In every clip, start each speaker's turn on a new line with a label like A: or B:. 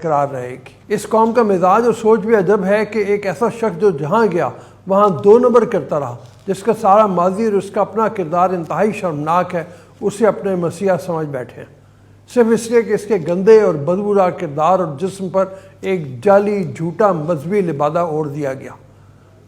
A: قرار رہے گی۔ اس قوم کا مزاج اور سوچ بھی عجب ہے کہ ایک ایسا شخص جو جہاں گیا وہاں 2 نمبر کرتا رہا، جس کا سارا ماضی اور اس کا اپنا کردار انتہائی شرمناک ہے، اسے اپنے مسیحا سمجھ بیٹھے ہیں، صرف اس لیے کہ اس کے گندے اور بدبودار کردار اور جسم پر ایک جعلی جھوٹا مذہبی لبادہ اوڑھ دیا گیا۔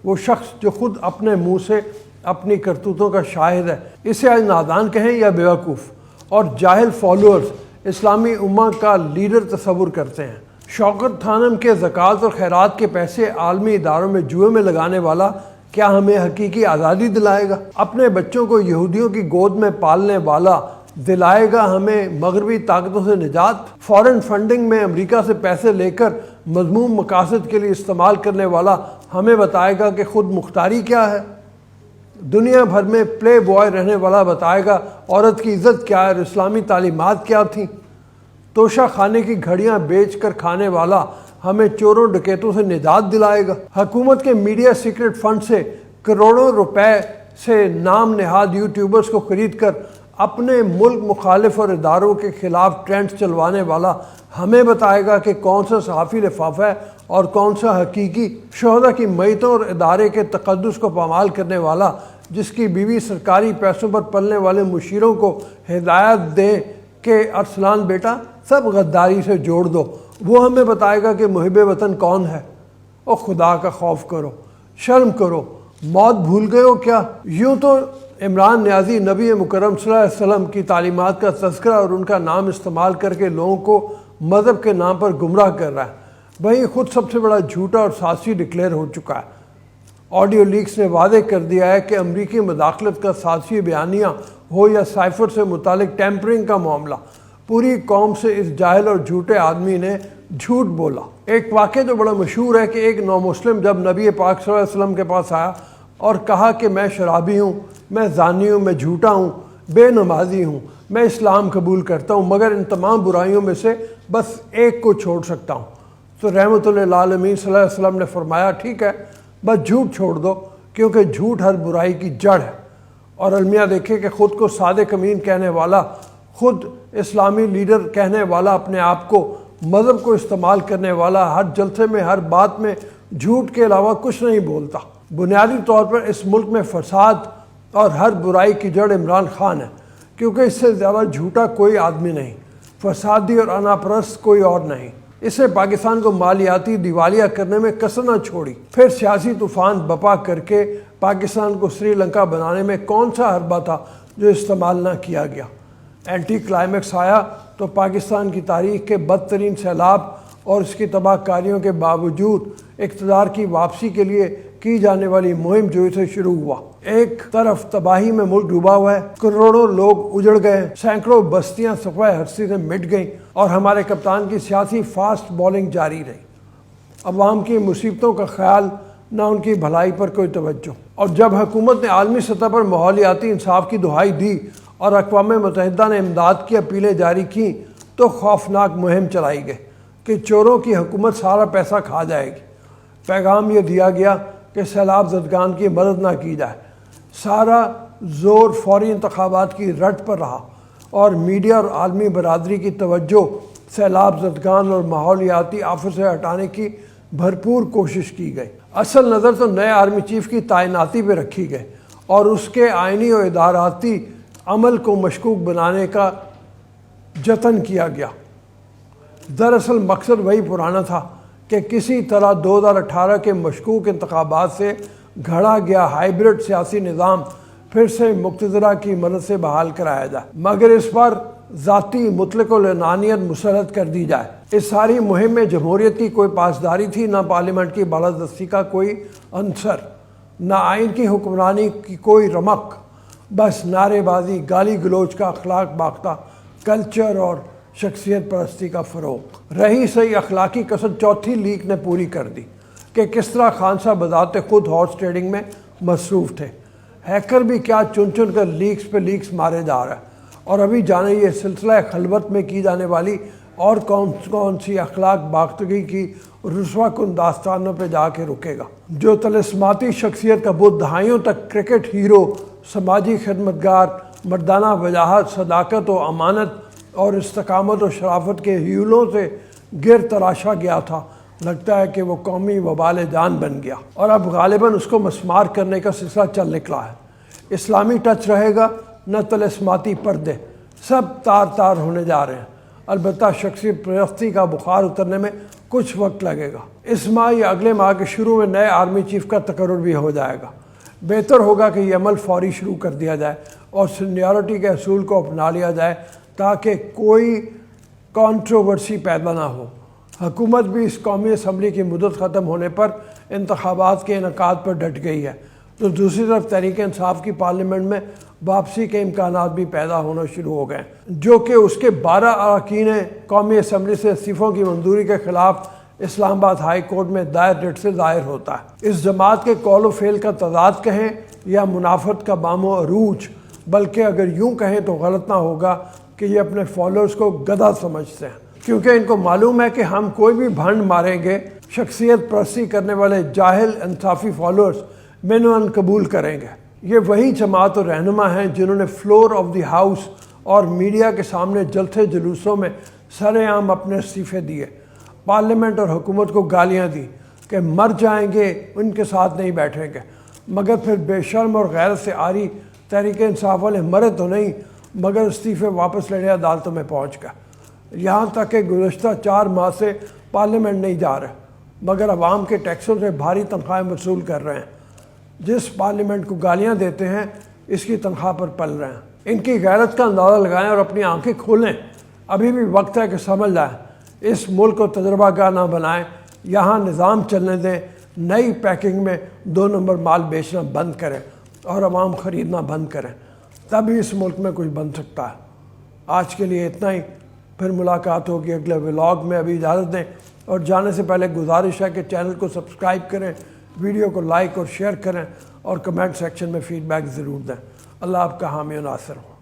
A: وہ شخص جو خود اپنے منہ سے اپنی کرتوتوں کا شاہد ہے، اسے آج نادان کہیں یا بیوقوف اور جاہل فالوورز اسلامی امہ کا لیڈر تصور کرتے ہیں۔ شوکت خانم کے زکوٰۃ اور خیرات کے پیسے عالمی اداروں میں جوئے میں لگانے والا کیا ہمیں حقیقی آزادی دلائے گا؟ اپنے بچوں کو یہودیوں کی گود میں پالنے والا دلائے گا ہمیں مغربی طاقتوں سے نجات؟ فارن فنڈنگ میں امریکہ سے پیسے لے کر مذموم مقاصد کے لیے استعمال کرنے والا ہمیں بتائے گا کہ خود مختاری کیا ہے؟ دنیا بھر میں پلے بوائے رہنے والا بتائے گا عورت کی عزت کیا ہے اور اسلامی تعلیمات کیا تھیں؟ توشہ خانے کی گھڑیاں بیچ کر کھانے والا ہمیں چوروں ڈکیتوں سے نجات دلائے گا؟ حکومت کے میڈیا سیکرٹ فنڈ سے کروڑوں روپے سے نام نہاد یوٹیوبرز کو خرید کر اپنے ملک مخالف اور اداروں کے خلاف ٹرینڈز چلوانے والا ہمیں بتائے گا کہ کون سا صحافی لفافہ ہے اور کون سا حقیقی؟ شہداء کی میتوں اور ادارے کے تقدس کو پامال کرنے والا جس کی بیوی سرکاری پیسوں پر پلنے والے مشیروں کو ہدایت دے کہ ارسلان بیٹا سب غداری سے جوڑ دو، وہ ہمیں بتائے گا کہ محب وطن کون ہے؟ او خدا کا خوف کرو، شرم کرو، موت بھول گئے ہو کیا؟ یوں تو عمران نیازی نبی مکرم صلی اللہ علیہ وسلم کی تعلیمات کا تذکرہ اور ان کا نام استعمال کر کے لوگوں کو مذہب کے نام پر گمراہ کر رہا ہے، وہیں خود سب سے بڑا جھوٹا اور سازشی ڈکلیئر ہو چکا ہے۔ آڈیو لیکس نے واضح کر دیا ہے کہ امریکی مداخلت کا سازشی بیانیہ ہو یا سائفر سے متعلق ٹیمپرنگ کا معاملہ، پوری قوم سے اس جاہل اور جھوٹے آدمی نے جھوٹ بولا۔ ایک واقعہ جو بڑا مشہور ہے کہ ایک نومسلم جب نبی پاک صلی اللہ علیہ وسلم کے پاس آیا اور کہا کہ میں شرابی ہوں، میں زانی ہوں، میں جھوٹا ہوں، بے نمازی ہوں، میں اسلام قبول کرتا ہوں، مگر ان تمام برائیوں میں سے بس ایک کو چھوڑ سکتا ہوں، تو رحمت للعالمین صلی اللہ علیہ وسلم نے فرمایا ٹھیک ہے، بس جھوٹ چھوڑ دو، کیونکہ جھوٹ ہر برائی کی جڑ ہے۔ اور المیہ دیکھے کہ خود کو صادق امین کہنے والا، خود اسلامی لیڈر کہنے والا، اپنے آپ کو مذہب کو استعمال کرنے والا، ہر جلسے میں ہر بات میں جھوٹ کے علاوہ کچھ نہیں بولتا۔ بنیادی طور پر اس ملک میں فساد اور ہر برائی کی جڑ عمران خان ہے، کیونکہ اس سے زیادہ جھوٹا کوئی آدمی نہیں، فسادی اور انا پرست کوئی اور نہیں۔ اس نے پاکستان کو مالیاتی دیوالیہ کرنے میں کسر نہ چھوڑی، پھر سیاسی طوفان بپا کر کے پاکستان کو سری لنکا بنانے میں کون سا حربہ تھا جو استعمال نہ کیا گیا؟ اینٹی کلائمیکس آیا تو پاکستان کی تاریخ کے بدترین سیلاب اور اس کی تباہ کاریوں کے باوجود اقتدار کی واپسی کے لیے کی جانے والی مہم جو سے شروع ہوا۔ ایک طرف تباہی میں ملک ڈوبا ہوا ہے، کروڑوں لوگ اجڑ گئے، سینکڑوں بستیاں صفحہ ہستی سے مٹ گئیں اور ہمارے کپتان کی سیاسی فاسٹ بولنگ جاری رہی۔ عوام کی مصیبتوں کا خیال نہ ان کی بھلائی پر کوئی توجہ۔ اور جب حکومت نے عالمی سطح پر ماحولیاتی انصاف کی دہائی دی اور اقوام متحدہ نے امداد کی اپیلیں جاری کیں تو خوفناک مہم چلائی گئی کہ چوروں کی حکومت سارا پیسہ کھا جائے گی۔ پیغام یہ دیا گیا کہ سیلاب زدگان کی مدد نہ کی جائے۔ سارا زور فوری انتخابات کی رٹ پر رہا اور میڈیا اور عالمی برادری کی توجہ سیلاب زدگان اور ماحولیاتی آفت سے ہٹانے کی بھرپور کوشش کی گئی۔ اصل نظر تو نئے آرمی چیف کی تعیناتی پہ رکھی گئی اور اس کے آئینی اور اداراتی عمل کو مشکوک بنانے کا جتن کیا گیا۔ دراصل مقصد وہی پرانا تھا کہ کسی طرح 2018 کے مشکوک انتخابات سے گھڑا گیا ہائیبرڈ سیاسی نظام پھر سے مقتدرہ کی مدد سے بحال کرایا جائے، مگر اس پر ذاتی مطلق العنانیت مسلط کر دی جائے۔ اس ساری مہم میں جمہوریت کی کوئی پاسداری تھی، نہ پارلیمنٹ کی بالادستی کا کوئی عنصر، نہ آئین کی حکمرانی کی کوئی رمق، بس نعرے بازی، گالی گلوچ کا اخلاق باختہ کلچر اور شخصیت پرستی کا فروغ۔ رہی صحیح اخلاقی کسر چوتھی لیک نے پوری کر دی کہ کس طرح خان صاحب بذات خود ہارس ٹریڈنگ میں مصروف تھے۔ ہیکر بھی کیا چن چن کر لیکس پہ لیکس مارے جا رہا ہے، اور ابھی جانے یہ سلسلہ خلوت میں کی جانے والی اور کون سی اخلاق باختگی کی رسوا کن داستانوں پہ جا کے رکے گا۔ جو طلسماتی شخصیت کا بت دہائیوں تک کرکٹ ہیرو، سماجی خدمتگار، مردانہ وجاہت، صداقت و امانت اور استقامت و شرافت کے حیولوں سے گر تراشا گیا تھا، لگتا ہے کہ وہ قومی وبال جان بن گیا اور اب غالباً اس کو مسمار کرنے کا سلسلہ چل نکلا ہے۔ اسلامی ٹچ رہے گا نہ طلسماتی پردے، سب تار تار ہونے جا رہے ہیں۔ البتہ شخصی پرستی کا بخار اترنے میں کچھ وقت لگے گا۔ اس ماہ یا اگلے ماہ کے شروع میں نئے آرمی چیف کا تقرر بھی ہو جائے گا۔ بہتر ہوگا کہ یہ عمل فوری شروع کر دیا جائے اور سینیورٹی کے اصول کو اپنا لیا جائے تاکہ کوئی کنٹروورسی پیدا نہ ہو۔ حکومت بھی اس قومی اسمبلی کی مدت ختم ہونے پر انتخابات کے انعقاد پر ڈٹ گئی ہے، تو دوسری طرف تحریک انصاف کی پارلیمنٹ میں واپسی کے امکانات بھی پیدا ہونا شروع ہو گئے، جو کہ اس کے 12 اراکین قومی اسمبلی سے استعفوں کی منظوری کے خلاف اسلام آباد ہائی کورٹ میں دائر ریٹ سے ظاہر ہوتا ہے۔ اس جماعت کے قول و فعل کا تضاد کہیں یا منافقت کا بام و عروج، بلکہ اگر یوں کہیں تو غلط نہ ہوگا کہ یہ اپنے فالوورز کو گدھا سمجھتے ہیں، کیونکہ ان کو معلوم ہے کہ ہم کوئی بھی بھنڈ ماریں گے، شخصیت پرستی کرنے والے جاہل انصافی فالوورز منوان قبول کریں گے۔ یہ وہی جماعت اور رہنما ہیں جنہوں نے فلور آف دی ہاؤس اور میڈیا کے سامنے جلسے جلوسوں میں سر عام اپنے استعفے دیے، پارلیمنٹ اور حکومت کو گالیاں دی کہ مر جائیں گے ان کے ساتھ نہیں بیٹھیں گے، مگر پھر بے شرم اور غیرت سے آری تحریک انصاف والے مرے تو نہیں مگر استعفے واپس لینے عدالتوں میں پہنچ گئے۔ یہاں تک کہ گزشتہ 4 ماہ سے پارلیمنٹ نہیں جا رہے مگر عوام کے ٹیکسوں سے بھاری تنخواہیں وصول کر رہے ہیں۔ جس پارلیمنٹ کو گالیاں دیتے ہیں اس کی تنخواہ پر پل رہے ہیں۔ ان کی غیرت کا اندازہ لگائیں اور اپنی آنکھیں کھولیں، ابھی بھی وقت ہے کہ سمجھ لائیں۔ اس ملک کو تجربہ گاہ نہ بنائیں، یہاں نظام چلنے دیں، نئی پیکنگ میں 2 نمبر مال بیچنا بند کریں اور عوام خریدنا بند کریں، تبھی اس ملک میں کچھ بن سکتا ہے۔ آج کے لیے اتنا ہی، پھر ملاقات ہوگی اگلے ولاگ میں۔ ابھی اجازت دیں اور جانے سے پہلے گزارش ہے کہ چینل کو سبسکرائب کریں، ویڈیو کو لائک اور شیئر کریں اور کمنٹ سیکشن میں فیڈ بیک ضرور دیں۔ اللہ آپ کا حامی و ناصر ہو۔